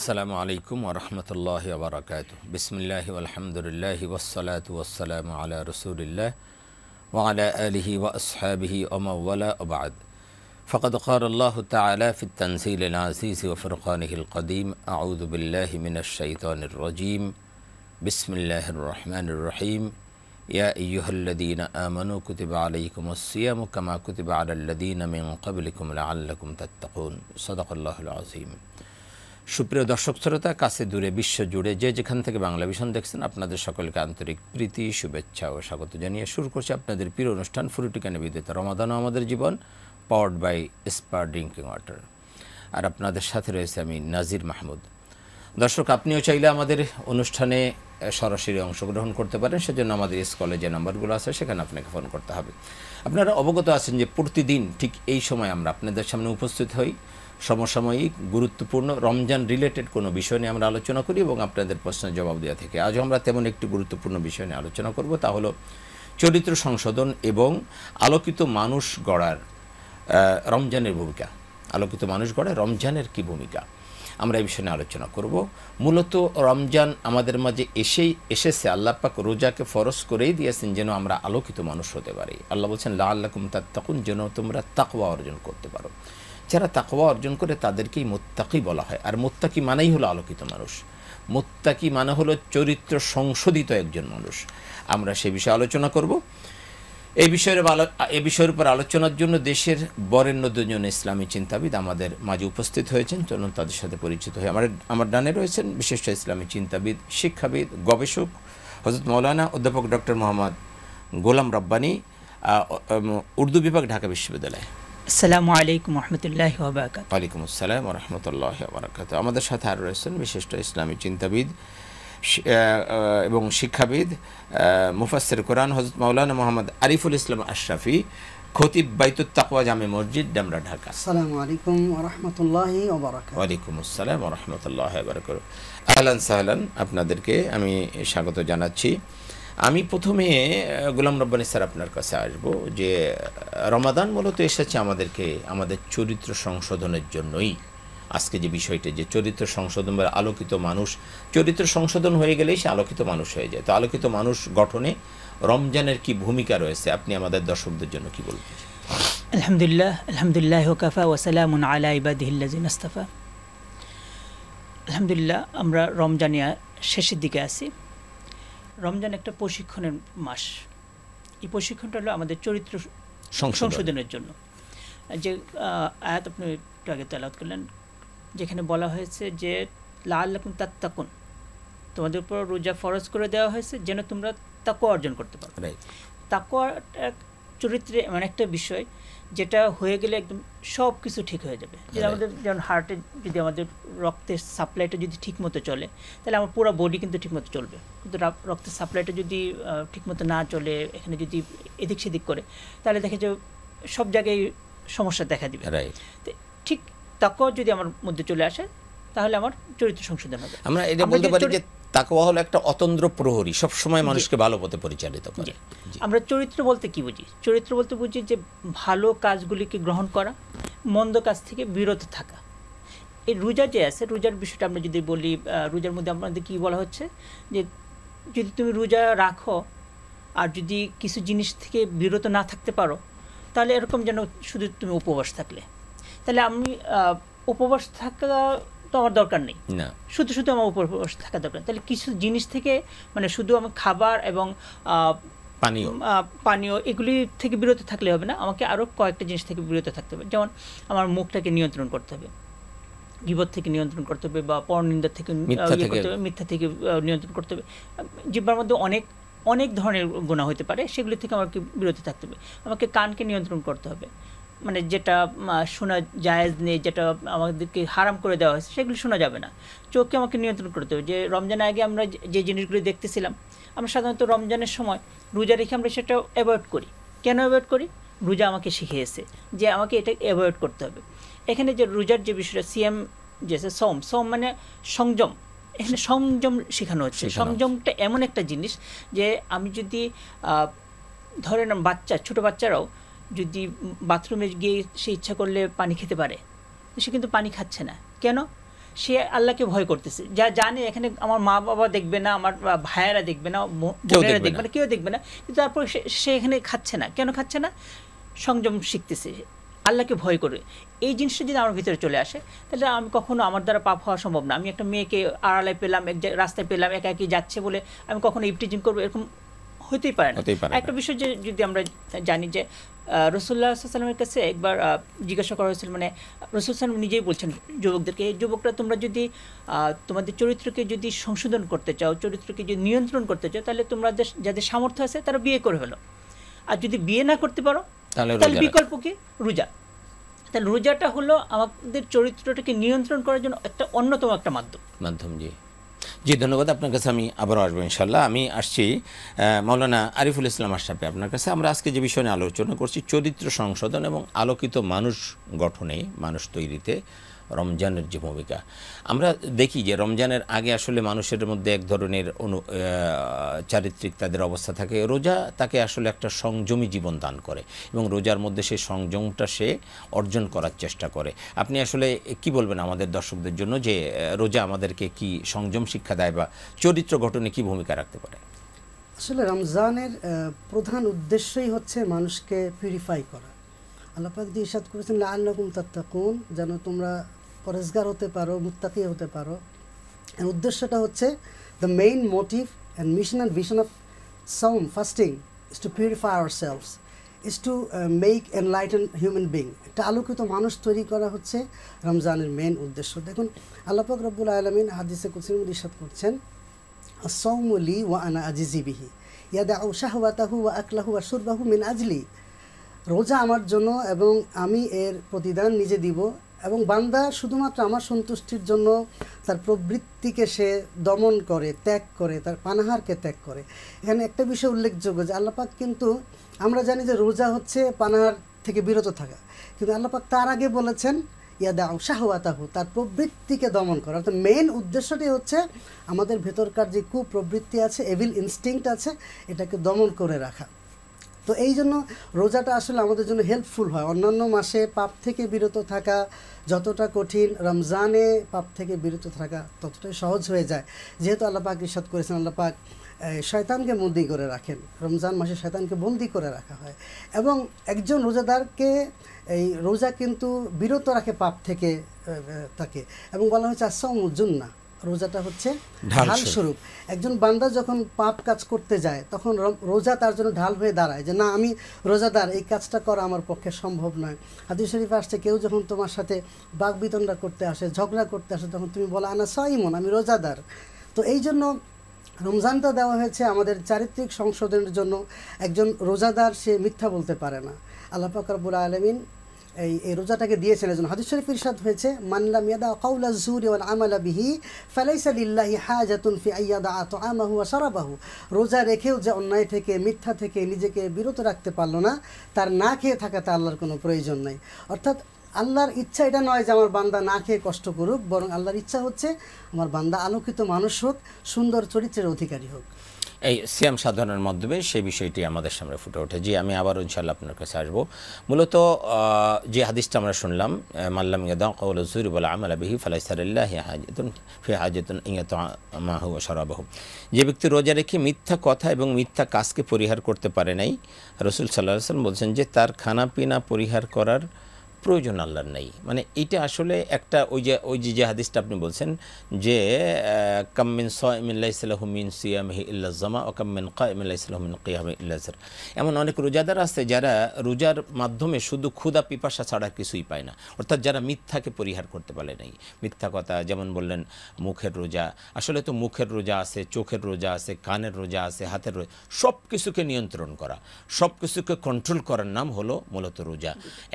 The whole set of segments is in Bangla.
আসসালামু আলাইকুম ওরহমতুল্লাহি ওবরাকাতুহু বিসমিল্লাহি আলহামদুলিল্লাহি ওয়াসসালাতু ওয়াসসালামু আলা রাসূলিল্লাহ ওয়া আলা আলিহি ওয়া আসহাবিহি ওয়া মান ওয়ালা ওয়া বা'দ ফাকাদ ক্বালা আল্লাহু তাআলা ফিত তানজিলিল আজিজ ওয়া ফুরকানিহিল কদীম আউযু বিল্লাহি মিনাশ শাইতানির রাজীম বিসমিল্লাহির রহমানির রহিম ইয়া আইয়ুহাল্লাযীনা আমানু কুতিবা আলাইকুমুস সিয়ামু কামা কুতিবা আলাল্লাযীনা মিন ক্বাবলিকুম লাআল্লাকুম তাত্তাকুন সাদাকাল্লাহুল আযীম। সুপ্রিয় দর্শক শ্রোতা, কাছে দূরে বিশ্ব জুড়ে যে যেখান থেকে বাংলা ভিশন দেখছেন, আপনাদের সকলকে আন্তরিক প্রীতি, শুভেচ্ছা ও স্বাগত জানিয়ে শুরু করছি আপনাদের প্রিয় অনুষ্ঠান ফুরুটিকা নিবেদিত রমাদান ও আমাদের জীবন, পাওয়ার্ড বাই স্পার ড্রিঙ্কিং ওয়াটার। আর আপনাদের সাথে রয়েছে আমি নাজির মাহমুদ। দর্শক, আপনিও চাইলে আমাদের অনুষ্ঠানে সরাসরি অংশগ্রহণ করতে পারেন। সেজন্য আমাদের স্কলে যে নাম্বারগুলো আছে সেখানে আপনাকে ফোন করতে হবে। আপনারা অবগত আছেন যে প্রতিদিন ঠিক এই সময় আমরা আপনাদের সামনে উপস্থিত হই। সমসাময়িক গুরুত্বপূর্ণ রমজান রিলেটেড কোনো বিষয় নিয়ে আমরা আলোচনা করি এবং আপনাদের প্রশ্নের জবাব দেওয়া থেকে আজও আমরা তেমন একটি গুরুত্বপূর্ণ বিষয় নিয়ে আলোচনা করব, তা হলো চরিত্র সংশোধন এবং আলোকিত মানুষ গড়ার রমজানের ভূমিকা। আলোকিত মানুষ গড়ার রমজানের কী ভূমিকা, আমরা এই বিষয়ে নিয়ে আলোচনা করব। মূলত রমজান আমাদের মাঝে এসেছে, আল্লাহ পাক রোজাকে ফরজ করেই দিয়েছেন যেন আমরা আলোকিত মানুষ হতে পারি। আল্লাহ বলছেন লাআল্লাকুম তাত্তাকুন, যেন তোমরা তাকওয়া অর্জন করতে পারো। যারা তাকওয়া অর্জন করে তাদেরকেই মুত্তাকি বলা হয়। আর মুত্তাকি মানেই হলো আলোকিত মানুষ। মুত্তাকি মানে হলো চরিত্র সংশোধিত একজন মানুষ। আমরা সে বিষয়ে আলোচনা করব। এই বিষয়ের উপর আলোচনার জন্য দেশের বরেণ্য দুজন ইসলামী চিন্তাবিদ আমাদের মাঝে উপস্থিত হয়েছেন। চলুন তাদের সাথে পরিচিত হয়ে। আমার ডানে রয়েছেন বিশিষ্ট ইসলামী চিন্তাবিদ, শিক্ষাবিদ, গবেষক হযরত মাওলানা অধ্যাপক ডক্টর মোহাম্মদ গোলাম রব্বানী, উর্দু বিভাগ, ঢাকা বিশ্ববিদ্যালয়। আসসালামু আলাইকুম ওরহমতুল্লাহি ওয়া বারাকাতুহু। ওয়ালাইকুম আসসালাম ওয়া রাহমাতুল্লাহি ওয়া বারাকাতুহু। আমাদের সাথে আর রয়েছেন বিশিষ্ট ইসলামী চিন্তাবিদ এবং শিক্ষাবিদ, মুফাসসির কোরআন হযরত মাওলানা মোহাম্মদ আরিফুল ইসলাম আশরাফি, খতিব বাইতুত তাকওয়া জামে মসজিদ, ডেমরা, ঢাকা। আসসালামু আলাইকুম ওয়া রাহমাতুল্লাহি ওয়া বারাকাতুহু। ওয়ালাইকুম আসসালাম ওয়া রাহমাতুল্লাহি ওয়া বারাকাতুহু। আহলান সাহলান, আপনাদেরকে আমি স্বাগত জানাচ্ছি। আমি প্রথমে গোলাম রব্বানী স্যার আপনার কাছে আসব যে রমাদান মূলত এসেছে আমাদের চরিত্র সংশোধনের জন্যই। আজকে যে বিষয়টা, যে চরিত্র সংশোধন বা আলোকিত মানুষ, চরিত্র সংশোধন হয়ে গেলেই সে আলোকিত মানুষ হয়ে যায়। তো আলোকিত মানুষ গঠনে রমজানের কি ভূমিকা রয়েছে, আপনি আমাদের দর্শকদের জন্য কি বলবেন? আলহামদুলিল্লাহ ওয়াকাফা ওয়া সালামুন আলা ইবাদিহিল্লাযিনা ইসতাফা। আলহামদুলিল্লাহ, আমরা রমজানিয়া শেষের দিকে আছি। রমজান একটা প্রশিক্ষণের মাস। এই প্রশিক্ষণটা হলো আমাদের চরিত্র সংশোধনের জন্য। যে আয়াত আপনি একটু আগে তেলাওয়াত করলেন, যেখানে বলা হয়েছে যে লাআল্লাকুম তাত্তাকুন, তোমাদের উপর রোজা ফরজ করে দেওয়া হয়েছে যেন তোমরা তাকওয়া অর্জন করতে পারো। তাকওয়া চরিত্রে এমন একটা বিষয় যেটা হয়ে গেলে একদম সব কিছু ঠিক হয়ে যাবে। যদি আমাদের যেমন হার্টে যদি আমাদের রক্তের সাপ্লাইটা যদি ঠিকমতো চলে, তাহলে আমার পুরো বডি কিন্তু ঠিকমতো চলবে। কিন্তু রক্তের সাপ্লাইটা যদি ঠিকমতো না চলে, এখানে যদি এদিক সেদিক করে, তাহলে দেখে যে সব জায়গায় সমস্যা দেখা দিবে। তো ঠিক তাকওয়া যদি আমার মধ্যে চলে আসে, তাহলে আমার চরিত্র সংশোধন হবে। আমরা এটা বলতে পারি যে তাকওয়া হলো একটা অতন্দ্র প্রহরী, সবসময় মানুষকে ভালো পথে পরিচালিত করে। আমরা চরিত্র বলতে কি বুঝি? চরিত্র বলতে বুঝি যে ভালো কাজগুলিকে গ্রহণ করা, মন্দ কাজ থেকে বিরত থাকা। এই রোজা যে আছে, রোজার বিষয়টা আমরা যদি বলি, রোজার মধ্যে আমাদের কী বলা হচ্ছে যে যদি তুমি রোজা রাখো আর যদি কিছু জিনিস থেকে বিরত না থাকতে পারো, তাহলে এরকম যেন শুধু তুমি উপবাস থাকলে, তাহলে আমি উপবাস থাকা তো আমার দরকার নেই, শুধু আমার উপবাস থাকা দরকার। তাহলে কিছু জিনিস থেকে, মানে শুধু আমি খাবার এবং পানীয় এগুলি থেকে বিরত থাকলে হবে না, আমাকে আরও কয়েকটা জিনিস থেকে বিরত থাকতে হবে। যেমন আমার মুখটাকে নিয়ন্ত্রণ করতে হবে, গীবত থেকে নিয়ন্ত্রণ করতে হবে, বা পরনিন্দা থেকে করতে হবে, মিথ্যা থেকে নিয়ন্ত্রণ করতে হবে। জিহ্বার মধ্যে অনেক ধরনের গুনাহ হতে পারে, সেগুলি থেকে আমাকে বিরত থাকতে হবে। আমাকে কানকে নিয়ন্ত্রণ করতে হবে, মানে যেটা শোনা জায়েজ নেই, যেটা আমাদেরকে হারাম করে দেওয়া হয়েছে, সেগুলি শোনা যাবে না। চোখকে আমাকে নিয়ন্ত্রণ করতে হবে। যে রমজানের আগে আমরা যে জিনিসগুলি দেখতেছিলাম, আমরা সাধারণত রমজানের সময় রোজা রেখে আমরা সেটা অ্যাভয়েড করি। কেন অ্যাভয়েড করি? রোজা আমাকে শিখিয়েছে যে আমাকে এটা অ্যাভয়েড করতে হবে। এখানে যে রোজার যে বিষয়টা, সিয়াম যে সোম মানে সংযম, এখানে সংযম শেখানো হচ্ছে। সংযমটা এমন একটা জিনিস যে আমি যদি ধরেন ছোটো বাচ্চারাও যদি বাথরুমে গিয়ে সে ইচ্ছা করলে পানি খেতে পারে, সে কিন্তু পানি খাচ্ছে না। কেন? সে আল্লাহকে ভয় করতেছে, যা জানে এখানে আমার মা বাবা দেখবে না, আমার ভাইয়েরা দেখবে না, বোনেরা দেখবে না, কেউ দেখবে না, কিন্তু তারপর সে এখানে খাচ্ছে না। কেন খাচ্ছে না? সংযম শিখতেছে, আল্লাহকে ভয় করে। এই জিনিসটা যদি আমার ভিতরে চলে আসে, তাহলে আমি কখনো আমার দ্বারা পাপ হওয়া সম্ভব না। আমি একটা মেয়েকে আড়ালে পেলাম, এক রাস্তায় পেলাম, একা একই যাচ্ছে বলে আমি কখনো ইফটিজিং করবো, এরকম হতেই পারে না। একটা বিষয় যে যদি আমরা জানি যে রাসূলুল্লাহ সাল্লাল্লাহু আলাইহি ওয়াসাল্লামের কাছে একবার জিজ্ঞাসা করা হয়েছিল, মানে রাসূল সাল্লাল্লাহু নিজেই বলছেন যুবকদেরকে, এই যুবকরা তোমরা যদি তোমাদের চরিত্রকে যদি সংশোধন করতে চাও, চরিত্রকে যদি নিয়ন্ত্রণ করতে চাও, তাহলে তোমরা যাদের সামর্থ্য আছে তারা বিয়ে করে ফেলো, আর যদি বিয়ে না করতে পারো তাহলে বিকল্প কি? রোজা। তাহলে রোজাটা হলো আমাদের চরিত্রটাকে নিয়ন্ত্রণ করার জন্য একটা অন্যতম একটা মাধ্যম। জি ধন্যবাদ। আপনার কাছে আমি আবারও আসবো ইনশাল্লাহ। আমি আসছি মাওলানা আরিফুল ইসলাম আশরাফি আপনার কাছে। আমরা আজকে যে বিষয় নিয়ে আলোচনা করছি, চরিত্র সংশোধন এবং আলোকিত মানুষ গঠনে, মানুষ তৈরিতে রমজানের যে ভূমিকা। আমরা দেখি যে রমজানের আগে আসলে মানুষের মধ্যে এক ধরনের চারিত্রিক তাদের অবস্থা থাকে। রোজা তাকে আসলে একটা সংযমী জীবন দান করে এবং রোজার মধ্যে সেই সংযমটা সে অর্জন করার চেষ্টা করে। আপনি আসলে কি বলবেন আমাদের দর্শকদের জন্য যে রোজা আমাদেরকে কি সংযম শিক্ষা দেয় বা চরিত্র গঠনে কি ভূমিকা রাখতে পারে? আসলে রমজানের প্রধান উদ্দেশ্যই হচ্ছে মানুষকে পিউরিফাই করা। আল্লাহ পাক দিয়ে ইরশাদ করেছেন লাআল্লাকুম তাত্তাকুন, যেন তোমরা পরেজগার হতে পারো, মুত্তাকি হতে পারো। এর উদ্দেশ্যটা হচ্ছে the main motive and mission and vision of সাওম, fasting, is to purify ourselves, is to make enlighten human being. একটা আলোকিত মানুষ তৈরি করা হচ্ছে রমজানের মেইন উদ্দেশ্য। দেখুন আল্লাহ পাক রব্বুল আলামিন হাদিসে কুদসির মধ্যে ইরশাদ করছেন আস-সাওমু লি ওয়া আনা আজিজি বিহি ইয়াদাউ শাহওয়াতাহু ওয়া আকলাহু ওয়া শুরবাহু মিন আজলি। রোজা আমার জন্য এবং আমি এর প্রতিদান নিজে দিব, এবং বান্দা শুধুমাত্র আমার সন্তুষ্টির জন্য তার প্রবৃত্তিকে সে দমন করে, ত্যাগ করে, তার পানাহারকে ত্যাগ করে। এখানে একটা বিষয় উল্লেখযোগ্য যে আল্লাহ পাক কিন্তু, আমরা জানি যে রোজা হচ্ছে পানাহার থেকে বিরত থাকা, কিন্তু আল্লাহ পাক তার আগে বলেছেন ইয়াদাউ শাহওয়াতাহু, তার প্রবৃত্তিকে দমন করা। অর্থাৎ মেইন উদ্দেশ্যটি হচ্ছে আমাদের ভেতরকার যে কুপ্রবৃত্তি আছে, এভিল ইনস্টিংক্ট আছে, এটাকে দমন করে রাখা। তো এই জন্য রোজাটা আসলে আমাদের জন্য হেল্পফুল হয়। অন্যান্য মাসে পাপ থেকে বিরত থাকা যতটা কঠিন, রমজানে পাপ থেকে বিরত থাকা ততটাই সহজ হয়ে যায়, যেহেতু আল্লাহ পাক ইরশাদ করেছেন, আল্লাহ পাক শয়তানকে বন্দি করে রাখেন। রমজান মাসে শয়তানকে বন্দি করে রাখা হয়, এবং একজন রোজাদারকে এই রোজা কিন্তু বিরত রাখে পাপ থেকে তাকে, এবং বলা হয়েছে আস-সাওমু জুন্নাহ, রোজাটা হচ্ছে ঢাল স্বরূপ। একজন বান্দা যখন পাপ কাজ করতে যায় তখন রোজা তার জন্য ঢাল হয়ে দাঁড়ায়, যে না আমি রোজাদার, এই কাজটা করা আমার পক্ষে সম্ভব নয়। হাদিস শরীফে আসছে কেউ যখন তোমার সাথে বাকবিতণ্ডা করতে আসে, ঝগড়া করতে আসে, তখন তুমি বলো আনা সাইমুন, আমি রোজাদার। তো এই জন্য রমজানটা দেওয়া হয়েছে আমাদের চারিত্রিক সংশোধনের জন্য। একজন রোজাদার সে মিথ্যা বলতে পারে না। আল্লাহ পাক রব্বুল আলামিন এই রোজাটাকে দিয়েছেন। এজন্য হাদিস শরীফে ইরশাদ হয়েছে মান লাম ইয়াদা কাওলা যুরি ওয়াল আমালা বিহি ফালাইসা লিল্লাহি হাজাতুন ফি আইয়াদা তাআমাহু ওয়া শারাবাহু। রোজা রেখেও যে অন্যায় থেকে, মিথ্যা থেকে নিজেকে বিরত রাখতে পারলো না, তার না খেয়ে থাকাতে আল্লাহর কোনো প্রয়োজন নাই। অর্থাৎ আল্লাহর ইচ্ছা এটা নয় যে আমার বান্দা না খেয়ে কষ্ট করুক, বরং আল্লাহর ইচ্ছা হচ্ছে আমার বান্দা আলোকিত মানুষ হোক, সুন্দর চরিত্রের অধিকারী হোক। এই সিয়াম সাধনার মাধ্যমে সেই বিষয়টি আমাদের সামনে ফুটে ওঠে। জি, আমি আবারও ইনশাআল্লাহ আপনার কাছে আসবো। মূলত যে হাদিসটা আমরা শুনলাম, মাল্লাম ইয়াদা কাওলা যুরি ওয়াল আমালা বিহি ফালাইসা লিল্লাহি হাজাতুন ফি হাজাতুন ইয়াতামাহু ওয়া শারাবাহু। যে ব্যক্তি রোজা রেখে মিথ্যা কথা এবং মিথ্যা কাজকে পরিহার করতে পারে নাই, রাসূল সাল্লাল্লাহু আলাইহি ওয়াসাল্লাম বলছেন যে তার খানা পিনা পরিহার করার প্রয়োজন আল্লাহর নেই। মানে এটা আসলে একটা ওই যে হাদিসটা আপনি বলছেন যে কাম মিন সাইমিন লাইসা লাহু মিন সিয়ামিহি ইল্লা জামা ওয়া কাম মিন কাইমিন লাইসা লাহু মিন কিয়ামিহি ইল্লা জার। এমন অনেক রোজাদার আছে যারা রোজার মাধ্যমে শুধু ক্ষুধা পিপাসা ছাড়া কিছুই পায় না। অর্থাৎ যারা মিথ্যাকে পরিহার করতে পারে নাই, মিথ্যা কথা, যেমন বললেন মুখের রোজা, আসলে তো মুখের রোজা আছে, চোখের রোজা আছে, কানের রোজা আছে, হাতের রোজা, সব কিছুকে নিয়ন্ত্রণ করা, সব কিছুকে কন্ট্রোল করার নাম হলো মূলত রোজা।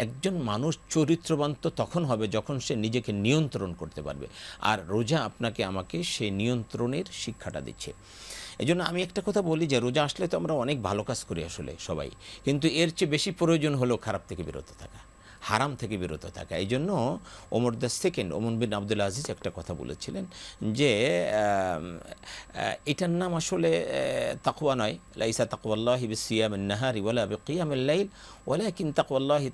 একজন মানুষ চরিত্রবান তো তখন হবে যখন সে নিজেকে নিয়ন্ত্রণ করতে পারবে, আর রোজা আপনাকে আমাকে সেই নিয়ন্ত্রণের শিক্ষাটা দিচ্ছে। এই জন্য আমি একটা কথা বলি যে রোজা আসলে তো আমরা অনেক ভালো কাজ করি আসলে সবাই, কিন্তু এর চেয়ে বেশি প্রয়োজন হলো খারাপ থেকে বিরত থাকা। হারাম থেকে বিরত থাকা। এই জন্য ওমর দ্য সেকেন্ড, ওমর বিন আব্দুল আজিজ একটা কথা বলেছিলেন যে এটার নাম আসলে তাকওয়া নয়, লাইসা তাকওয়াল্লাহি বিসিয়ামিন নাহারি ওয়ালা বিকিয়ামিল লাইল ওয়ালাকিন তাকওয়াল্লাহি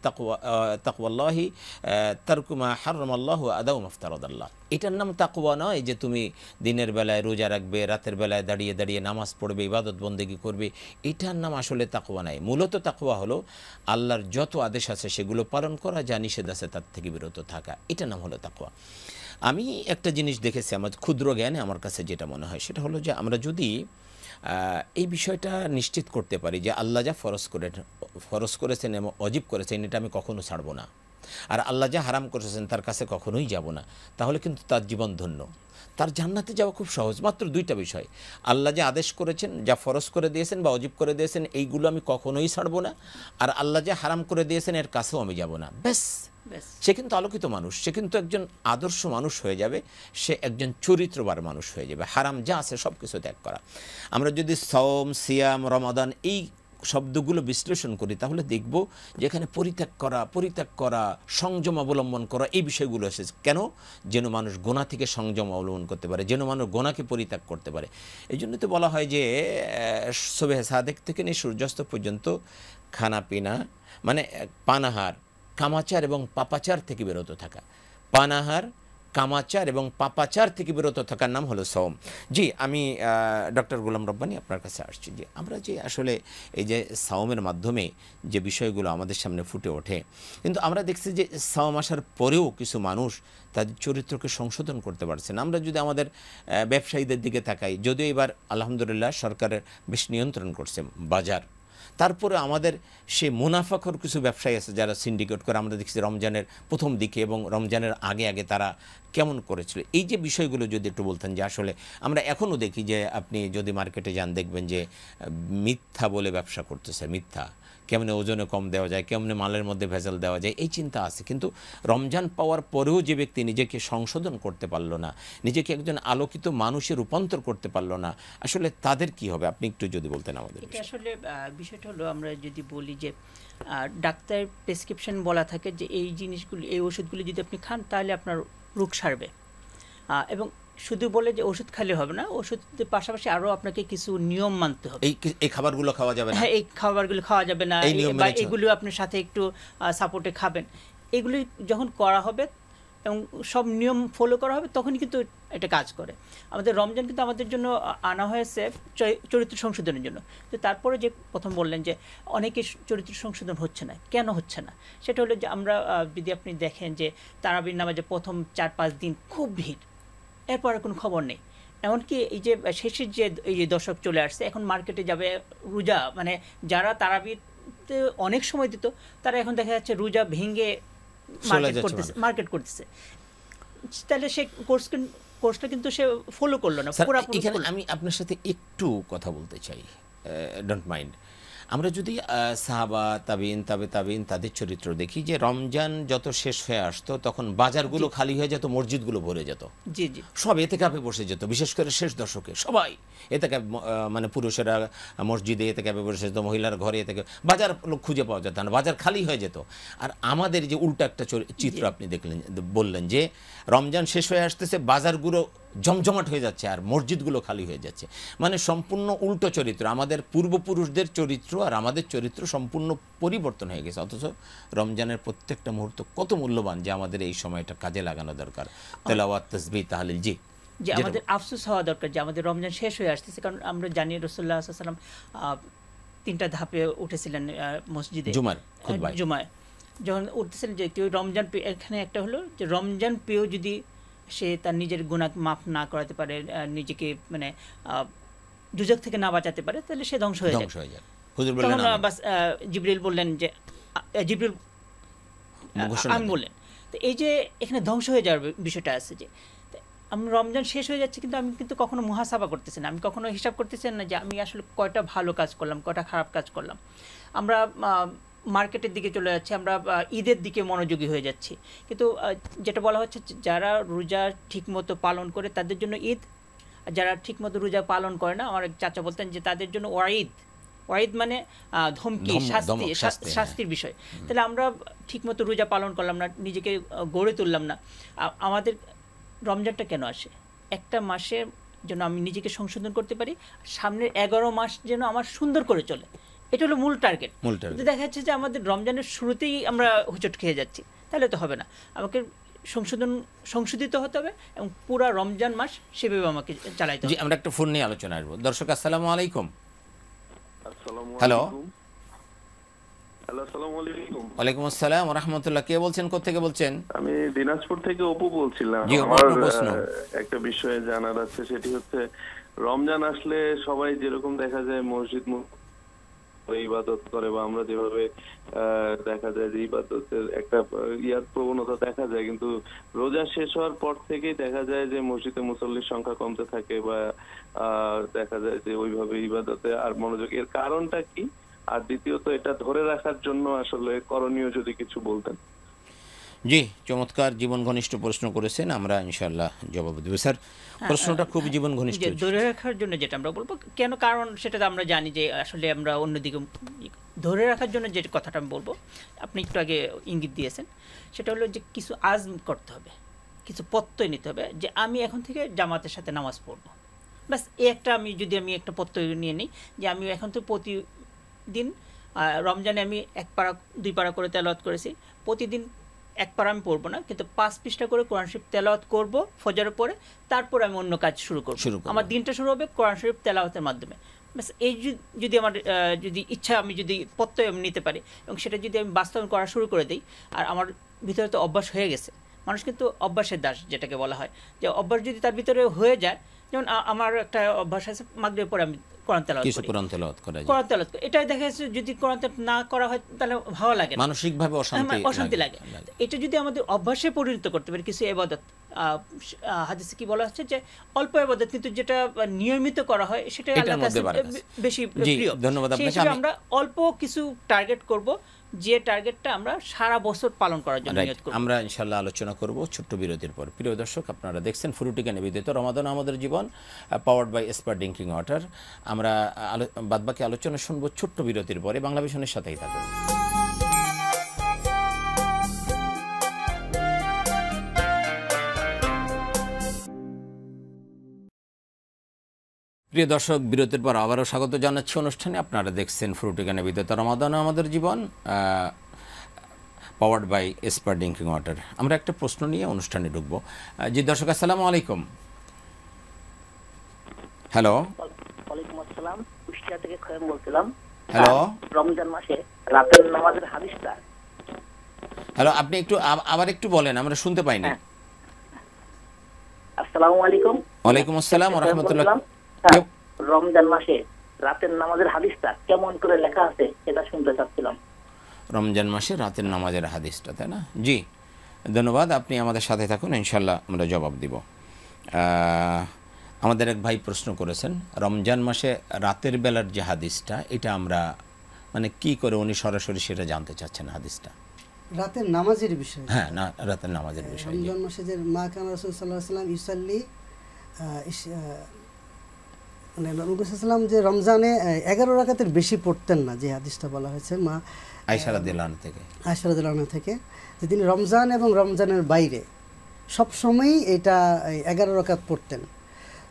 তারকু মা হারামাল্লাহু ওয়া আদাউ মা ইফতারাদাল্লাহ। এটার নাম তাকওয়া নয় যে তুমি দিনের বেলায় রোজা রাখবে, রাতের বেলায় দাঁড়িয়ে দাঁড়িয়ে নামাজ পড়বে, ইবাদত বন্দেগী করবে, এটার নাম আসলে তাকওয়া নাই। মূলত তাকওয়া হলো আল্লাহর যত আদেশ আছে সেগুলো পালন করা, যা নিষেধ আছে তার থেকে বিরত থাকা, এটার নাম হলো তাকওয়া। আমি একটা জিনিস দেখেছি আমার ক্ষুদ্র জ্ঞানে, আমার কাছে যেটা মনে হয় সেটা হলো যে আমরা যদি এই বিষয়টা নিশ্চিত করতে পারি যে আল্লাহ যা ফরজ করেছেন এবং অজিব করেছেন এটা আমি কখনো ছাড়বো না, আর আল্লাহ যা হারাম করেছেন তার কাছে কখনোই যাব না, তাহলে কিন্তু তার জীবন ধন্য, তার জান্নাতে যাওয়া খুব সহজ। মাত্র দুইটা বিষয়, আল্লাহ যা আদেশ করেছেন, যা ফরজ করে দিয়েছেন বা অজিব করে দিয়েছেন, এইগুলো আমি কখনোই ছাড়বো না, আর আল্লাহ যা হারাম করে দিয়েছেন এর কাছেও আমি যাব না। ব্যাস, সে কিন্তু আলোকিত মানুষ, সে কিন্তু একজন আদর্শ মানুষ হয়ে যাবে, সে একজন চরিত্রবান মানুষ হয়ে যাবে। হারাম যা আছে সব কিছু ত্যাগ করা। আমরা যদি সওম, সিয়াম, রমাদান এই শব্দগুলো বিশ্লেষণ করি তাহলে দেখব যে এখানে পরিত্যাগ করা, সংযম অবলম্বন করা, এই বিষয়গুলো এসেছে। কেন? যেন মানুষ গোনা থেকে সংযম অবলম্বন করতে পারে, যেন মানুষ গোনাকে পরিত্যাগ করতে পারে। এই জন্য তো বলা হয় যে সুবহে সাদেক থেকে নিয়ে সূর্যাস্ত পর্যন্ত খানা পিনা মানে পানাহার, কামাচার এবং পাপাচার থেকে বিরত থাকা। পানাহার, কামাচার এবং পাপাচার থেকে বিরত থাকার নাম হলো সওম। জি, আমি ডক্টর গোলাম রব্বানী আপনার কাছে আসছি যে আমরা যে আসলে এই যে সওমের মাধ্যমে যে বিষয়গুলো আমাদের সামনে ফুটে ওঠে, কিন্তু আমরা দেখছি যে সওম আসার পরেও কিছু মানুষ তাদের চরিত্রকে সংশোধন করতে পারছে না। আমরা যদি আমাদের ব্যবসায়ীদের দিকে তাকাই, যদিও এবার আলহামদুলিল্লাহ সরকারের বেশ নিয়ন্ত্রণ করছে বাজার, তারপরে আমাদের সে মুনাফাখোর কিছু ব্যবসায়ী আছে যারা সিন্ডিকেট করে। আমরা দেখছি রমজানের প্রথম দিকে এবং রমজানের আগে তারা কেমন করেছিল। এই যে বিষয়গুলো যদি একটু বলতেন যে আসলে আমরা এখনও দেখি যে আপনি যদি মার্কেটে যান দেখবেন যে মিথ্যা বলে ব্যবসা করতেছে, মিথ্যা, কেমনে ওজনে কম দেওয়া যায়, কেমনে মালের মধ্যে ভেজাল দেওয়া যায়, এই চিন্তা আছে। কিন্তু রমজান পাওয়ার পরেও যে ব্যক্তি নিজেকে সংশোধন করতে পারলো না, নিজেকে একজন আলোকিত মানুষে রূপান্তর করতে পারলো না, আসলে তাদের কি হবে আপনি একটু যদি বলতেন আমাদের। আসলে বিষয়টা হলো আমরা যদি বলি যে ডাক্তার প্রেসক্রিপশন বলা থাকে যে এই জিনিসগুলি, এই ওষুধগুলি যদি আপনি খান তাহলে আপনার রোগ সারবে, এবং শুধু বলে যে ওষুধ খেলে হবে না, ওষুধের পাশাপাশি আরও আপনাকে কিছু নিয়ম মানতে হবে। এই খাবারগুলো খাওয়া যাবে না, হ্যাঁ, এই খাবারগুলো খাওয়া যাবে না, বা এগুলো আপনার সাথে একটু সাপোর্টে খাবেন। এগুলি যখন করা হবে এবং সব নিয়ম ফলো করা হবে তখনই কিন্তু এটা কাজ করে। আমাদের রমজান কিন্তু আমাদের জন্য আনা হয়েছে চরিত্র সংশোধনের জন্য। তো তারপরে যে প্রথম বললেন যে অনেকে চরিত্র সংশোধন হচ্ছে না, কেন হচ্ছে না? সেটা হলো যে আমরা যদি আপনি দেখেন যে তারাবির নামাজে প্রথম 4-5 দিন খুব ভিড়, এরপরে কোনো খবর নেই। এমনকি এই যে শেষের যে এই যে দশক চলে আসছে, এখন মার্কেটে যাবে রোজা, মানে যারা তারাবিতে অনেক সময় দিত তারা এখন দেখা যাচ্ছে রোজা ভেঙে মার্কেট করতেছে। তাহলে সে কোর্সটা কিন্তু সে ফলো করলো না পুরোপুরি। আমি আপনার সাথে একটু কথা বলতে চাই, ডোন্ট মাইন্ড। আমরা যদি সাহাবা, তাবিন, তাবিন তাদের চরিত্র দেখি, যে রমজান যত শেষ হয়ে আসতো তখন বাজারগুলো খালি হয়ে যেত, মসজিদগুলো ভরে যেত, জি জি, সব এতেকাফে বসে যেত। বিশেষ করে শেষ দশকে সবাই এতেকাফ, মানে পুরুষেরা মসজিদে এতেকাফে বসে যেত, মহিলার ঘরে এতেকাফ, বাজার লোক খুঁজে পাওয়া যেত না, বাজার খালি হয়ে যেত। আর আমাদের যে উল্টা একটা চিত্র আপনি দেখলেন, বললেন যে রমজান শেষ হয়ে আসতেছে, বাজারগুলো জমজমাট হয়ে যাচ্ছে আর মসজিদগুলো খালি হয়ে যাচ্ছে। মানে সম্পূর্ণ উল্টো চরিত্র। আমাদের পূর্বপুরুষদের চরিত্র আর আমাদের চরিত্র সম্পূর্ণ পরিবর্তন হয়ে গেছে। অথচ রমজানের প্রত্যেকটা মুহূর্ত কত মূল্যবান, যে আমাদের এই সময়টা কাজে লাগানো দরকার। তেলাওয়াত, তাসবিহ, তাহলিল। জি, যে আমাদের আফসোস হওয়া দরকার যে আমাদের রমজান শেষ হয়ে আসতেছে, কারণ আমরা জানি রাসূলুল্লাহ সাল্লাল্লাহু আলাইহি ওয়াসাল্লাম 3টা ধাপে উঠেছিলেন মসজিদে জুমায়। যখন উঠতেছিলেন যে কেউ রমজান পেয়ে, এখানে একটা হলো যে রমজান পেয়েও যদি সে তার নিজের গুনাহ মাফ না করাতে পারে, নিজেকে মানে দুজক থেকে না বাঁচাতে পারে, তাহলে সে ধ্বংস হয়ে যায়। হুজুর বললেন, বাস জিবরিল বললেন যে জিবরিল আমি বললেন। তো এই যে এখানে ধ্বংস হয়ে যাওয়ার বিষয়টা আছে, যে আমি রমজান শেষ হয়ে যাচ্ছে কিন্তু আমি কিন্তু কখনো মুহাসাবা করতেছি না, আমি কখনো হিসাব করতেছি না যে আমি আসলে কয়টা ভালো কাজ করলাম, কয়টা খারাপ কাজ করলাম। আমরা মার্কেটের দিকে চলে যাচ্ছি, আমরা ঈদের দিকে মনোযোগী হয়ে যাচ্ছি। কিন্তু যেটা বলা হচ্ছে, যারা রোজা ঠিকমতো পালন করে তাদের জন্য ঈদ, আর যারা ঠিকমতো রোজা পালন করে না, আমার চাচা বলতেন যে তাদের জন্য ওয়াঈদ, ওয়াইদ মানে ধমকি, শাস্তির বিষয়। তাহলে আমরা ঠিকমতো রোজা পালন করলাম না, নিজেকে গড়ে তুললাম না। আমাদের রমজানটা কেন আসে? একটা মাসের যেন আমি নিজেকে সংশোধন করতে পারি, সামনের 11 মাস যেন আমার সুন্দর করে চলে, এটা হলো মূল টার্গেট। দেখা যাচ্ছে যে আমাদের রমজানের শুরুতেই আমরা হোঁচট খেয়ে যাচ্ছি, তাহলে তো হবে না। আমাকে সংশোধিত হতে হবে এবং পুরা রমজান মাস সেভাবে আমাকে চালাইতে হবে। আমরা একটা ফোন নিয়ে আলোচনা আসবো। দর্শক আসসালামু আলাইকুম। হ্যালো। ওয়ালাইকুম আসসালাম ওয়া রাহমাতুল্লাহ। কে বলছেন, কোথা থেকে বলছেন? আমি দিনাজপুর থেকে অপু বলছিলাম। আমার একটা বিষয়ে জানার আছে, সেটি হচ্ছে রমজান আসলে সবাই যেরকম দেখা যায় মসজিদ ইবাদত করে, বা আমরা যেভাবে দেখা যায় যে ইবাদতের একটা প্রবণতা দেখা যায়, কিন্তু রোজা শেষ হওয়ার পর থেকেই দেখা যায় যে মসজিদে মুসল্লির সংখ্যা কমতে থাকে, বা দেখা যায় যে ওইভাবে ইবাদতে আর মনোযোগ। এর কারণটা কি? আর দ্বিতীয়ত এটা ধরে রাখার জন্য আসলে করণীয় যদি কিছু বলতেন। জি, চমৎকার জীবন ঘনিষ্ঠ প্রশ্ন করেছেন, আমরা ইনশাআল্লাহ জবাব দেব। স্যার, প্রশ্নটা খুব জীবন ঘনিষ্ঠ। ধরে রাখার জন্য যেটা আমরা বলবো কেন, কারণ সেটা তো আমরা জানি যে আসলে আমরা অন্যদিকে ধরে রাখার জন্য যে কথাটা আমি বলবো, আপনি একটু আগে ইঙ্গিত দিয়েছেন, সেটা হলো যে কিছু আজম করতে হবে, কিছু প্রত্যয় নিতে হবে যে আমি এখন থেকে জামাতের সাথে নামাজ পড়বো। ব্যাস এই একটা আমি একটা প্রত্যয় নিয়ে নিই যে আমি এখন তো প্রতিদিন রমজানে আমি 1 পারা 2 পারা করে তেলাওয়াত করেছি, প্রতিদিন 1 পারা আমি পড়বো না, কিন্তু 5 পৃষ্ঠা করে কোরআন শরীফ তেলাওয়াত করব ফজরের পরে, তারপর আমি অন্য কাজ শুরু করব। আমার দিনটা শুরু হবে কোরআন শরীফ তেলাওয়াতের মাধ্যমে। ব্যাস এই যদি আমার যদি ইচ্ছা, আমি যদি প্রত্যয় আমি নিতে পারি এবং সেটা যদি আমি বাস্তবায়ন করা শুরু করে দিই, আর আমার ভিতরে তো অভ্যাস হয়ে গেছে, মানুষ কিন্তু অভ্যাসের দাস যেটাকে বলা হয়, যে অভ্যাস যদি তার ভিতরে হয়ে যায়, যেমন আমার একটা অভ্যাস আছে মাগরিবের পরে আমি কোরআন তেলাওয়াত করি। এটাই দেখা যাচ্ছে যদি কোরআন তেলাওয়াত না করা হয় তাহলে ভালো লাগে, মানসিকভাবে অশান্তি লাগে। এটা যদি আমাদের অভ্যাসে পরিণত করতে পারি, কিছু ইবাদত, হাদিসে কি বলা হচ্ছে যে অল্প ইবাদত কিন্তু যেটা নিয়মিত করা হয় সেটা আল্লাহর কাছে বেশি প্রিয়। ধন্যবাদ আপনাকে। আমরা অল্প কিছু টার্গেট করব, যে টার্গেটটা আমরা সারা বছর পালন করার জন্য নিয়ত করব। আমরা ইনশাআল্লাহ আলোচনা করব ছোট্ট বিরতির পর। প্রিয় দর্শক, আপনারা দেখছেন ফ্রুটিকা নিবেদিত রমাদান আমাদের জীবন, পাওয়ার্ড বাই এসপার ড্রিঙ্কিং ওয়াটার। আমরা বাদবাকি আলোচনা শুনবো ছোট্ট বিরতির পরে। বাংলা ভিশনের সাথেই থাকুন। প্রিয় দর্শক, বিরতির পর আবারও স্বাগত জানাচ্ছি অনুষ্ঠানে। আপনারা দেখছেন ফ্রুটিকা নিবেদিত রমাদান আমাদের জীবন, পাওয়ার্ড বাই এসপার ড্রিঙ্কিং ওয়াটার। আমরা একটা প্রশ্ন নিয়ে অনুষ্ঠানে ঢুকবো। জি দর্শক, আসসালামু আলাইকুম। হ্যালো। ওয়ালাইকুম আসসালাম, কুষ্টিয়া থেকে খয়েম বলছিলাম। হ্যালো। রমজান মাসে রাতের নামাজের হাদিসটা। হ্যালো, আপনি একটু আবার একটু বলেন, আমরা শুনতে পাইনি। আসসালামু আলাইকুম। ওয়ালাইকুম আসসালাম ওয়া রাহমাতুল্লাহ। রমজান মাসে রাতের নামাজের হাদিসটা কেমন করে লেখা আছে এটা শুনতে চাচ্ছিলাম। রমজান মাসে রাতের নামাজের হাদিসটা, তাই না? জি, ধন্যবাদ। আপনি আমাদের সাথে থাকুন, ইনশাল্লাহ আমরা জবাব দিব। আমাদের এক ভাই প্রশ্ন করেছেন, রমজান মাসে রাতের বেলার যে হাদিসটা, এটা আমরা মানে কি করে, উনি সরাসরি সেটা জানতে চাচ্ছেন হাদিসটা, রাতের নামাজের বিষয়। হ্যাঁ, না রাতের নামাজের বিষয়। রমজান মাসে যে মা কানা রাসূল সাল্লাল্লাহু আলাইহি ওয়াসাল্লাম ইউসাল্লি, মানে নবী সাল্লাল্লাহু আলাইহি যে রমজানে 11 রাকাতের বেশি পড়তেন না, যে হাদিসটা বলা হয়েছে মা আয়েশা রাদিয়াল্লাহু আনহা থেকে, আয়েশা রাদিয়াল্লাহু আনহা থেকে, যে তিনি রমজান এবং রমজানের বাইরে সব সময়ই এটা 11 রাকাত পড়তেন।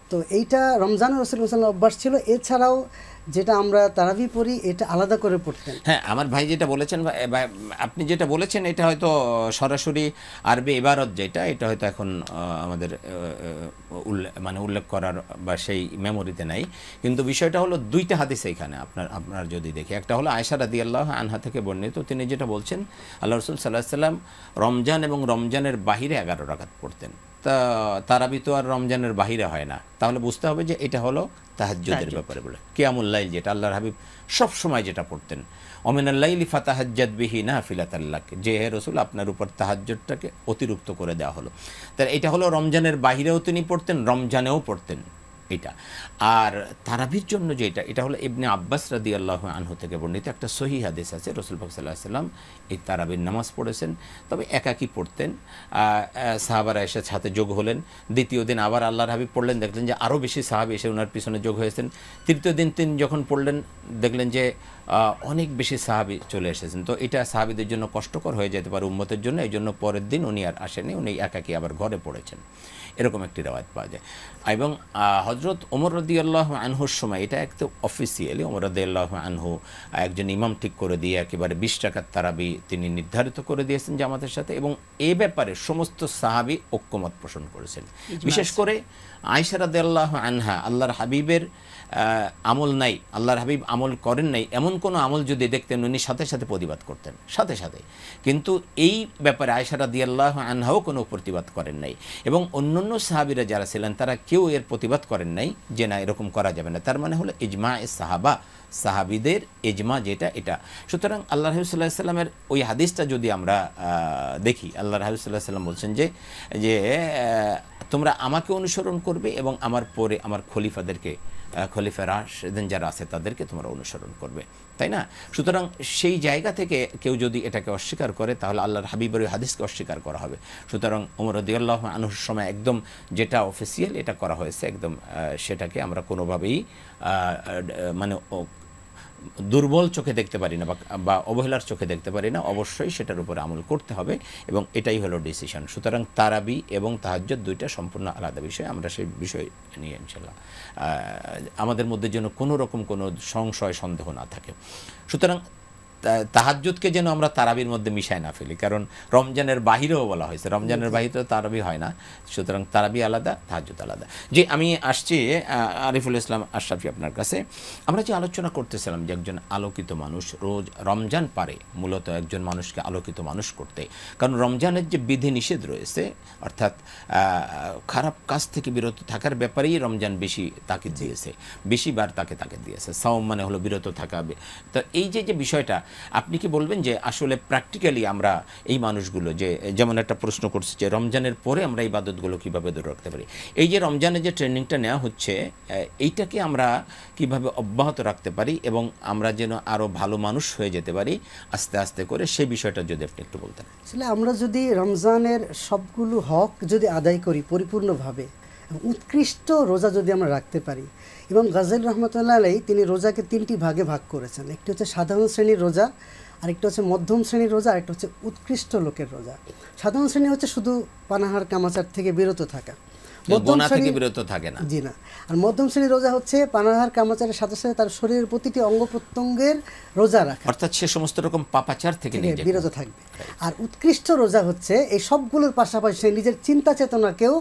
তো এইটা রমজানের রাসূল সাল্লাল্লাহু আলাইহি ওয়াসাল্লাম অভ্যাস ছিল। এছাড়াও যেটা আমরা তারাবি পড়ি, এটা আলাদা করে পড়তেন। হ্যাঁ, আমার ভাই যেটা বলেছেন, আপনি যেটা বলেছেন, এটা হয়তো সরাসরি আরবি ইবারত যেটা, এটা হয়তো এখন আমাদের উল্লেখ করার বা সেই মেমোরিতে নাই। কিন্তু বিষয়টা হলো দুইটা হাদিস এখানে আপনার যদি দেখি, একটা হলো আয়েশা রাদিয়াল্লাহু আনহা থেকে বর্ণিত, তিনি যেটা বলছেন আল্লাহ রাসূল সাল্লাল্লাহু আলাইহি ওয়াসাল্লাম রমজান এবং রমজানের বাহিরে 11 রাকাত পড়তেন। তা তারাবি তো আর রমজানের বাহিরে হয় না, তাহলে বুঝতে হবে যে এটা হলো তাহাজ্জুদের ব্যাপারে বলে। কিয়ামুল লাইল যেটা আল্লাহর হাবিব সব সময় যেটা পড়তেন, অমিনাল লাইলি ফাতাহাজ্জাদ বিহি নাফিলাতাল লাক, যে হে রাসূল আপনার উপর তাহাজ্জুদটাকে অতিরিক্ত করে দেওয়া হলো। তাহলে এটা হলো রমজানের বাহিরেও তিনি পড়তেন, রমজানেও পড়তেন। এটা। আর তারাবির জন্য যেটা, এটা হলো ইবনে আব্বাস রাদিয়াল্লাহু আনহু থেকে বর্ণিত একটা সহিহ হাদিস আছে। রাসূল পাক সাল্লাল্লাহু আলাইহি ওয়াসাল্লাম এই তারাবির নামাজ পড়েছেন, তবে একাকী পড়তেন। সাহাবারা এসে সাথে যোগ হলেন। দ্বিতীয় দিন আবার আল্লাহর হাবিব পড়লেন, দেখলেন যে আরও বেশি সাহাবী এসে ওনার পিছনে যোগ হয়েছেন। তৃতীয় দিন তিনি যখন পড়লেন, দেখলেন যে অনেক বেশি সাহাবী চলে এসেছেন। তো এটা সাহাবীদের জন্য কষ্টকর হয়ে যেতে পারে উম্মতের জন্য, এই জন্য পরের দিন উনি আর আসেনি, উনি একাকী আবার ঘরে পড়েছেন। এরকম একটি রেওয়ায়েত পাওয়া যায়। এবং হযরত ওমর রাদিয়াল্লাহু আনহুর সময়, এটা একদম অফিসিয়ালি ওমর রাদিয়াল্লাহু আনহু একজন ইমাম ঠিক করে দিয়ে একেবারে 20 রাকাত তারাবি তিনি নির্ধারিত করে দিয়েছেন জামাতের সাথে, এবং এ ব্যাপারে সমস্ত সাহাবী ঐক্যমত পোষণ করেছেন। বিশেষ করে আয়েশা রাদিয়াল্লাহু আনহা, আল্লাহর হাবিবের আমল নাই, আল্লাহর হাবিব আমল করেন নাই এমন কোনো আমল যদি দেখতেন, উনি সাথে সাথে প্রতিবাদ করতেন, সাথে সাথে। কিন্তু এই ব্যাপারে আয়েশা রাদিয়াল্লাহু আনহাও কোনো প্রতিবাদ করেন নাই, এবং অন্যান্য সাহাবীরা যারা ছিলেন তারা কেউ এর প্রতিবাদ করেন নাই যে না এরকম করা যাবে না। তার মানে হলো ইজমা এ সাহাবা, সাহাবীদের ইজমা যেটা, এটা। সুতরাং আল্লাহ রাসূল সাল্লাল্লাহু আলাইহি ওয়াসাল্লামের ওই হাদিসটা যদি আমরা দেখি, আল্লাহ রাসূল সাল্লাল্লাহু আলাইহি ওয়াসাল্লাম বলছেন যে তোমরা আমাকে অনুসরণ করবে এবং আমার পরে আমার খলিফাদেরকে, খলিফা রাশিদিন যারা আছে তাদেরকে তোমরা অনুসরণ করবে, তাই না? সুতরাং সেই জায়গা থেকে কেউ যদি এটাকে অস্বীকার করে, তাহলে আল্লাহর হাবিবের ওই হাদিসকে অস্বীকার করা হবে। সুতরাং ওমর রাদিয়াল্লাহু আনহুর সময় একদম যেটা অফিসিয়াল এটা করা হয়েছে, একদম সেটাকে আমরা কোনোভাবেই মানে দুর্বল চোখে দেখতে পারি না বা অবহেলার চোখে দেখতে পারি না। অবশ্যই সেটার উপরে আমল করতে হবে, এবং এটাই হলো ডিসিশন। সুতরাং তারাবি এবং তাহাজ্জুদ দুইটা সম্পূর্ণ আলাদা বিষয়। আমরা সেই বিষয় নিয়ে ইনশাআল্লাহ আমাদের মধ্যে যেন কোনো রকম কোনো সংশয় সন্দেহ না থাকে। সুতরাং তাহাজ্জুদকে যেন আমরা তারাবির মধ্যে মিশাই না ফেলি, কারণ রমজানের বাহিরেও বলা হয়েছে, রমজানের বাহিরেও তারাবি হয় না। সুতরাং তারাবি আলাদা, তাহাজ্জুদ আলাদা। যে আমি আসছি আরিফুল ইসলাম আশরাফি আপনার কাছে, আমরা যে আলোচনা করতেছিলাম যে একজন আলোকিত মানুষ রোজ রমজান পারে মূলত একজন মানুষকে আলোকিত মানুষ করতে, কারণ রমজানের যে বিধি নিষেধ রয়েছে, অর্থাৎ খারাপ কাজ থেকে বিরত থাকার ব্যাপারেই রমজান বেশি তাকিদ দিয়েছে, বেশিবার তাকে তাকিদ দিয়েছে। সাওম মানে হলো বিরত থাকা। তো এই যে বিষয়টা আপনি কি বলবেন যে আসলে প্র্যাকটিক্যালি আমরা এই মানুষগুলো, যে যেমন একটা প্রশ্ন করছে যে রমজানের পরে আমরা ইবাদতগুলো কীভাবে ধরে রাখতে পারি, এই যে রমজানের যে ট্রেনিংটা নেওয়া হচ্ছে, এইটাকে আমরা কিভাবে অব্যাহত রাখতে পারি এবং আমরা যেন আরও ভালো মানুষ হয়ে যেতে পারি আস্তে আস্তে করে, সেই বিষয়টা যদি আপনি একটু বলতেন। আসলে আমরা যদি রমজানের সবগুলো হক যদি আদায় করি পরিপূর্ণভাবে, উৎকৃষ্ট রোজা যদি আমরা রাখতে পারি, এবং গাজ্জালী রহমতুল্লাহ আলাইহি তিনি রোজাকে 3টি ভাগে ভাগ করেছেন। একটি হচ্ছে সাধারণ শ্রেণীর রোজা, আরেকটা হচ্ছে মধ্যম শ্রেণীর রোজা, আরেকটা হচ্ছে উৎকৃষ্ট লোকের রোজা। সাধারণ শ্রেণী হচ্ছে শুধু পানাহার কামাচার থেকে বিরত থাকা, মধ্যম শ্রেণী বিরত থাকে না, জি না। আর মধ্যম শ্রেণীর রোজা হচ্ছে পানাহার কামাচারের সাথে সাথে তার শরীরের প্রতিটি অঙ্গ প্রত্যঙ্গের রোজা রাখা, অর্থাৎ সে সমস্ত রকম পাপাচার থেকে বিরত থাকবে। আর উৎকৃষ্ট রোজা হচ্ছে এই সবগুলোর পাশাপাশি সে নিজের চিন্তা চেতনাকেও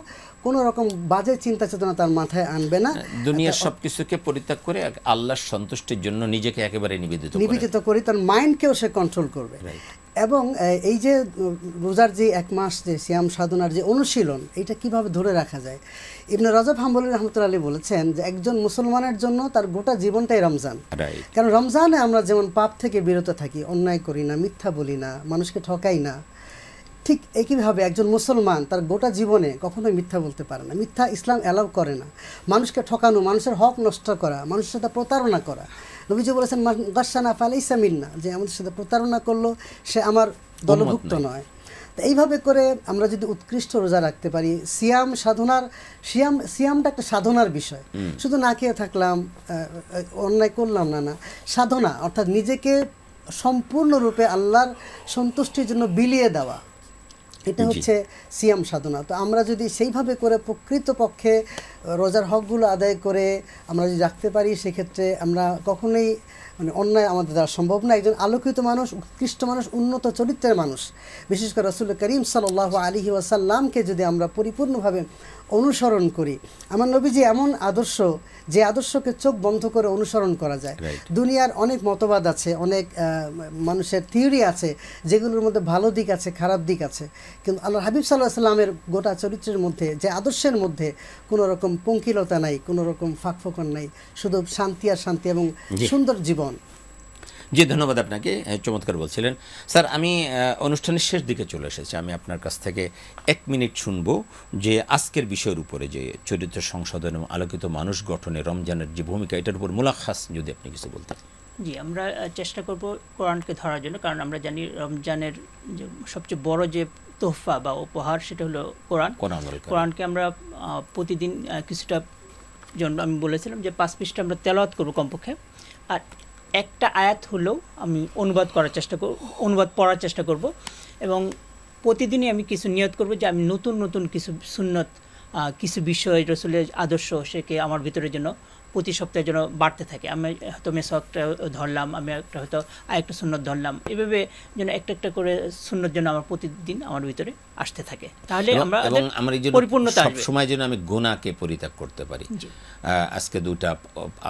কোনো রকম বাজে চিন্তা চেতনা তার মাথায় আনবে না, দুনিয়ার সবকিছুকে পরিত্যাগ করে আল্লাহর সন্তুষ্টির জন্য নিজেকে একেবারে নিবেদিত করে তার মাইন্ডকেও সে কন্ট্রোল করবে। এবং এই যে রোজার যে 1 মাস যে সিয়াম সাধনার যে অনুশীলন, এটা কিভাবে ধরে রাখা যায়, ইবনে রাজব হাম্বলী রহমতুল্লাহ আলাইহি বলেছেন যে একজন মুসলমানের জন্য তার গোটা জীবনটাই রমজান। কারণ রমজানে আমরা যেমন পাপ থেকে বিরত থাকি, অন্যায় করি না, মিথ্যা বলি না, মানুষকে ঠকাই না, ঠিক একইভাবে একজন মুসলমান তার গোটা জীবনে কখনোই মিথ্যা বলতে পারে না। মিথ্যা ইসলাম অ্যালাউ করে না। মানুষকে ঠকানো, মানুষের হক নষ্ট করা, মানুষের সাথে প্রতারণা করা, নবীজি বলেছেন গাশানা ফালাইসা মিন্না, যে আমাদের সাথে প্রতারণা করলো সে আমার দলভুক্ত নয়। তো এইভাবে করে আমরা যদি উৎকৃষ্ট রোজা রাখতে পারি, সিয়াম সাধনার সিয়ামটা একটা সাধনার বিষয়, শুধু না খেয়ে থাকলাম, অন্যায় করলাম না, সাধনা অর্থাৎ নিজেকে সম্পূর্ণরূপে আল্লাহর সন্তুষ্টির জন্য বিলিয়ে দেওয়া, এটা হচ্ছে সিয়াম সাধনা। তো আমরা যদি সেইভাবে করে প্রকৃতপক্ষে রোজার হকগুলো আদায় করে আমরা যদি রাখতে পারি, সেক্ষেত্রে আমরা কখনোই মানে অন্যায় আমাদের দ্বারা সম্ভব না। একজন আলোকিত মানুষ, উৎকৃষ্ট মানুষ, উন্নত চরিত্রের মানুষ, বিশেষ করে রাসূল করিম সাল্লাল্লাহু আলাইহি ওয়াসাল্লামকে যদি আমরা পরিপূর্ণভাবে অনুসরণ করি, আমার নবীজি এমন আদর্শ, যে আদর্শকে চোখ বন্ধ করে অনুসরণ করা যায়। দুনিয়ার অনেক মতবাদ আছে, অনেক মানুষের থিওরি আছে, যেগুলোর মধ্যে ভালো দিক আছে, খারাপ দিক আছে, কিন্তু আল্লাহ হাবিব সাল্লাল্লাহু আলাইহি ওয়াসাল্লামের গোটা চরিত্রের মধ্যে, যে আদর্শের মধ্যে কোনো রকম পঙ্কিলতা নাই, কোনো রকম ফাঁকফোকর নাই, শুধু শান্তি আর শান্তি এবং সুন্দর জীবন। জি, ধন্যবাদ আপনাকে, চমৎকার বলছিলেন স্যার। আমি অনুষ্ঠানের শেষ দিকে চলে এসেছি, আমি আপনার কাছ থেকে 1 মিনিট শুনবো যে আজকের বিষয়ের উপরে যে চরিত্র সংশোধন এবং আলোকিত মানুষ গঠনে রমজানের যে ভূমিকা, এটার উপর মুলাখাস যদি আপনি কিছু বলতেন। জি, আমরা চেষ্টা করব কোরআনকে ধরার জন্য, কারণ আমরা জানি রমজানের যে সবচেয়ে বড় যে তোহফা বা উপহার সেটা হলো কোরআন। কোরআনকে আমরা প্রতিদিন কিছুটা, যেমন আমি বলেছিলাম যে 5 পৃষ্ঠা আমরা তেলাওয়াত করব কমপক্ষে, আর একটা আয়াত হলেও আমি অনুবাদ পড়ার চেষ্টা করব, এবং প্রতিদিনই আমি কিছু নিয়ত করব যে আমি নতুন নতুন কিছু সুন্নত, কিছু বিষয় রসুলের আদর্শ সেকে আমার ভিতরে যেন প্রতি সপ্তাহে যেন বাড়তে থাকে। আমি হয়তো মেসওয়াকটা ধরলাম, আমি একটা হয়তো আরেকটা সুন্নত ধরলাম, এভাবে যেন একটা একটা করে সুন্নত যেন আমার প্রতিদিন আমার ভিতরে আসতে থাকে, তাহলে আমরা পরিপূর্ণতা আসবে। সবসময় যেন আমি গুনাহকে পরিত্যাগ করতে পারি, আজকে 2টা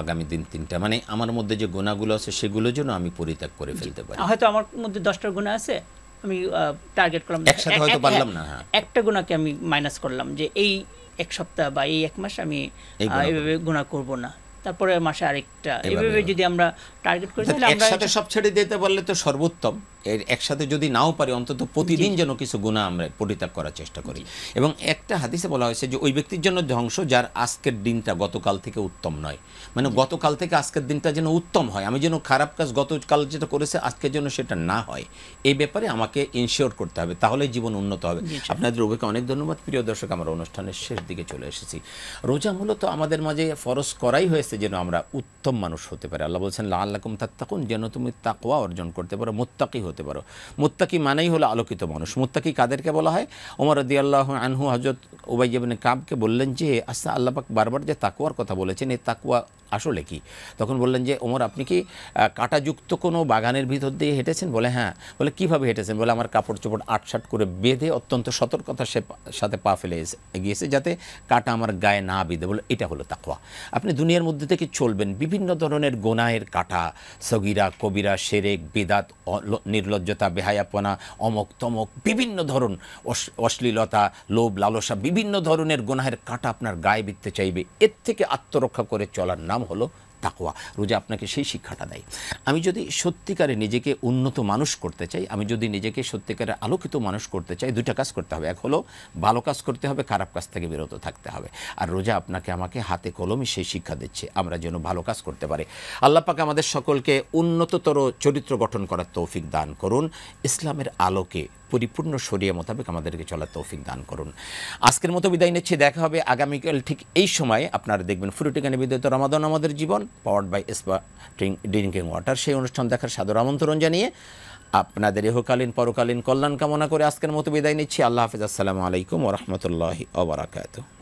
আগামী দিন 3টা, মানে আমার মধ্যে যে গুনাহগুলো আছে সেগুলো যেন আমি পরিত্যাগ করে ফেলতে পারি। হয়তো আমার মধ্যে 10টা গুনাহ আছে, আমি টার্গেট করলাম একসাথে হয়তো পারলাম না, একটা গুনাহকে আমি মাইনাস করলাম যে এই 1 সপ্তাহ বা এই 1 মাস আমি এইভাবে গুনাহ করব না, তারপরে মাসে আরেকটা, এইভাবে যদি আমরা টার্গেট করি তাহলে আমরা একসাথে সব ছেড়ে দিতে পারলে তো সর্বোত্তম। এর একসাথে যদি নাও পারি, অন্তত প্রতিদিন যেন কিছু গুনাহ আমরা পরিত্যাগ করার চেষ্টা করি। এবং একটা হাদিসে বলা হয়েছে যে ওই ব্যক্তির জন্য ধ্বংস যার আজকের দিনটা গতকাল থেকে উত্তম নয়, মানে গতকাল থেকে আজকের দিনটা যেন উত্তম হয়, আমি যেন খারাপ কাজ গতকাল যেটা করেছে আজকের জন্য সেটা না হয়, এই ব্যাপারে আমাকে ইনশিওর করতে হবে, তাহলে জীবন উন্নত হবে। আপনাদের উভয়কে অনেক ধন্যবাদ। প্রিয় দর্শক, আমরা অনুষ্ঠানের শেষ দিকে চলে এসেছি। রোজা মূলত আমাদের মাঝে ফরজ করাই হয়েছে যেন আমরা উত্তম মানুষ হতে পারি। আল্লাহ বলছেন লাআল্লাকুম তাত্তাকুন, যেন তুমি তাকওয়া অর্জন করতে পারো, মুত্তাকি হতে পারো। মুত্তাকি মানেই হলো আলোকিত মানুষ। মুত্তাকি কাদেরকে বলা হয়? ওমর রাদিয়াল্লাহু আনহু হযরত উবাই ইবনে কাবকে বললেন যে আচ্ছা, আল্লাহ পাক বারবার যে তাকওয়ার কথা বলেছেন, এই তাকওয়া আসলে কি? তখন বললেন যে ওমর, আপনি কি কাঁটাযুক্ত কোনো বাগানের ভিতর দিয়ে হেঁটেছেন? বলে হ্যাঁ। বলে কিভাবে হেঁটেছেন? বলে আমার কাপড় চোপড় আটসাট করে বেঁধে অত্যন্ত সতর্কতার সাথে পা ফেলে এগিয়েছে যাতে কাঁটা আমার গায়ে না বিঁধে। বলে এটা হলো তাকওয়া। আপনি দুনিয়ার মধ্যে থেকে চলবেন, বিভিন্ন ধরনের গুনাহের কাঁটা, সগীরা কবিরা, শিরক বিদআত, নির্লজ্জতা, বেহায়াপনা, অমক তমক, বিভিন্ন ধরন অশ্লীলতা, লোভ লালসা, বিভিন্ন ধরনের গুনাহের কাঁটা আপনার গায়ে বিঁধতে চাইবে। এর থেকে আত্মরক্ষা করে চলার নাম হলো তাকওয়া। রোজা আপনাকে সেই শিক্ষাটা দেয়। আমি যদি সত্যিকারে নিজেকে উন্নত মানুষ করতে চাই, আমি যদি নিজেকে সত্যিকারে আলোকিত মানুষ করতে চাই, 2টা কাজ করতে হবে। এক হলো ভালো কাজ করতে হবে, খারাপ কাজ থেকে বিরত থাকতে হবে। আর রোজা আপনাকে আমাকে হাতে কলমে সেই শিক্ষা দিচ্ছে আমরা যেন ভালো কাজ করতে পারি। আল্লাহ পাক আমাদের সকলকে উন্নততর চরিত্র গঠন করার তৌফিক দান করুন। ইসলামের আলোকে পরিপূর্ণ শরিয়া মোতাবেক আমাদেরকে চলার তৌফিক দান করুন। আজকের মতো বিদায় নিচ্ছি। দেখা হবে আগামীকাল ঠিক এই সময়ে। আপনারা দেখবেন ফুরুটিকা নিবেদিত রমাদান আমাদের জীবন, powered by sparkling drinking water. সেই অনুষ্ঠান দেখার সাদর আমন্ত্রণ জানিয়ে আপনাদের ইহকালীন পরকালীন কল্যাণ কামনা করে আজকের মতো বিদায় নিচ্ছি। আল্লাহ হাফেজ। আসসালামু আলাইকুম ওয়া রাহমাতুল্লাহি ওয়া বারাকাতুহু।